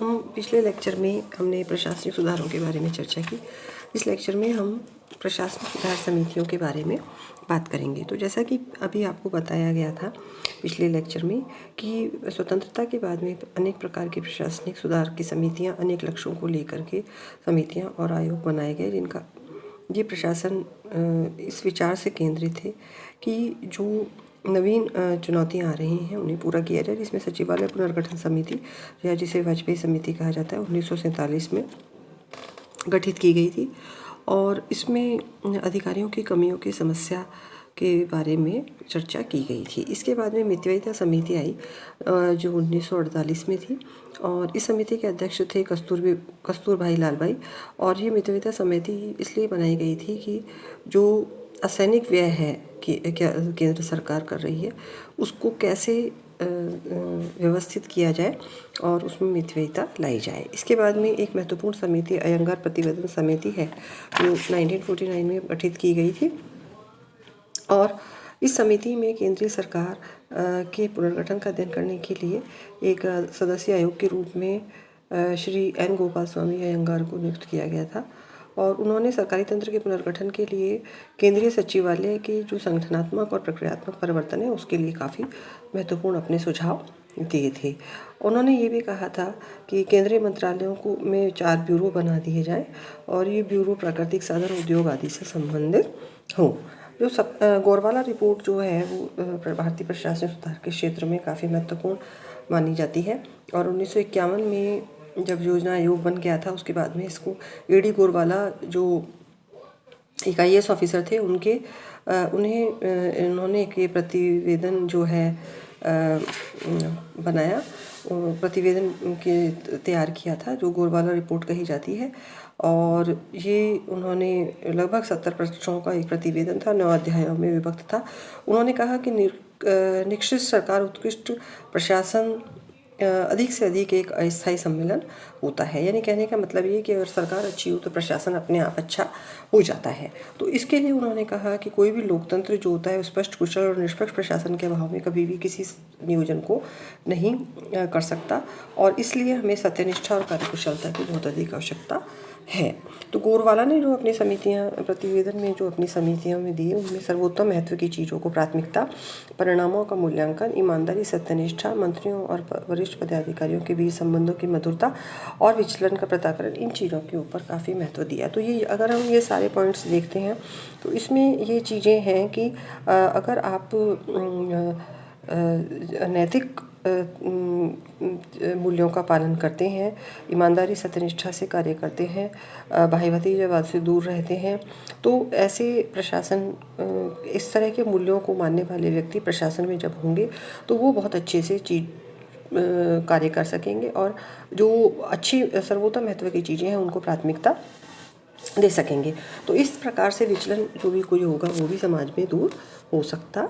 हम पिछले लेक्चर में हमने प्रशासनिक सुधारों के बारे में चर्चा की। इस लेक्चर में हम प्रशासनिक सुधार समितियों के बारे में बात करेंगे। तो जैसा कि अभी आपको बताया गया था पिछले लेक्चर में कि स्वतंत्रता के बाद में अनेक प्रकार की प्रशासनिक सुधार की समितियां, अनेक लक्ष्यों को लेकर के समितियां और आयोग बनाए गए, जिनका ये प्रशासन इस विचार से केंद्रित है कि जो नवीन चुनौतियां आ रही हैं उन्हें पूरा किया जाए। जिसमें सचिवालय पुनर्गठन समिति या जिसे वाजपेयी समिति कहा जाता है 1947 में गठित की गई थी और इसमें अधिकारियों की कमियों की समस्या के बारे में चर्चा की गई थी। इसके बाद में मितव्ययिता समिति आई जो 1948 में थी और इस समिति के अध्यक्ष थे कस्तूरभाई लालभाई। और ये मितव्ययिता समिति इसलिए बनाई गई थी कि जो असैनिक व्यय है कि केंद्र सरकार कर रही है उसको कैसे व्यवस्थित किया जाए और उसमें मितव्ययिता लाई जाए। इसके बाद में एक महत्वपूर्ण समिति अयंगार प्रतिवेदन समिति है जो 1949 में गठित की गई थी और इस समिति में केंद्रीय सरकार के पुनर्गठन का अध्ययन करने के लिए एक सदस्य आयोग के रूप में श्री एन गोपाल स्वामी अयंगार को नियुक्त किया गया था और उन्होंने सरकारी तंत्र के पुनर्गठन के लिए केंद्रीय सचिवालय के जो संगठनात्मक और प्रक्रियात्मक परिवर्तन है उसके लिए काफ़ी महत्वपूर्ण अपने सुझाव दिए थे। उन्होंने ये भी कहा था कि केंद्रीय मंत्रालयों को में 4 ब्यूरो बना दिए जाएं और ये ब्यूरो प्राकृतिक साधन, उद्योग आदि से संबंधित हों। जो गोरवाला रिपोर्ट जो है वो भारतीय प्रशासनिक सुधार के क्षेत्र में काफ़ी महत्वपूर्ण मानी जाती है और 1951 में जब योजना आयोग बन गया था उसके बाद में इसको एडी गोरवाला जो एक IAS ऑफिसर थे उन्होंने एक ये प्रतिवेदन जो है बनाया, प्रतिवेदन के तैयार किया था जो गोरवाला रिपोर्ट कही जाती है और ये उन्होंने लगभग 70 पृष्ठों का एक प्रतिवेदन था, 9 अध्यायों में विभक्त था। उन्होंने कहा कि निष्क्रिय सरकार उत्कृष्ट प्रशासन अधिक से अधिक एक अस्थायी सम्मेलन होता है। यानी कहने का मतलब ये कि अगर सरकार अच्छी हो तो प्रशासन अपने आप अच्छा हो जाता है। तो इसके लिए उन्होंने कहा कि कोई भी लोकतंत्र जो होता है स्पष्ट, कुशल और निष्पक्ष प्रशासन के अभाव में कभी भी किसी नियोजन को नहीं कर सकता और इसलिए हमें सत्यनिष्ठा और कार्यकुशलता की बहुत अधिक आवश्यकता है। तो गोरवाला ने जो अपनी प्रतिवेदन में जो अपनी समितियों में दी उनमें सर्वोत्तम महत्व की चीज़ों को प्राथमिकता, परिणामों का मूल्यांकन, ईमानदारी, सत्यनिष्ठा, मंत्रियों और वरिष्ठ पदाधिकारियों के बीच संबंधों की मधुरता और विचलन का पताकरण, इन चीज़ों के ऊपर काफ़ी महत्व दिया। तो ये अगर हम ये सारे पॉइंट्स देखते हैं तो इसमें ये चीज़ें हैं कि अगर आप नैतिक मूल्यों का पालन करते हैं, ईमानदारी, सत्यनिष्ठा से कार्य करते हैं, भाई भतीजावाद से दूर रहते हैं, तो ऐसे प्रशासन, इस तरह के मूल्यों को मानने वाले व्यक्ति प्रशासन में जब होंगे तो वो बहुत अच्छे से कार्य कर सकेंगे और जो अच्छी सर्वोत्तम महत्व की चीज़ें हैं उनको प्राथमिकता दे सकेंगे। तो इस प्रकार से विचलन जो भी कोई होगा वो भी समाज में दूर हो सकता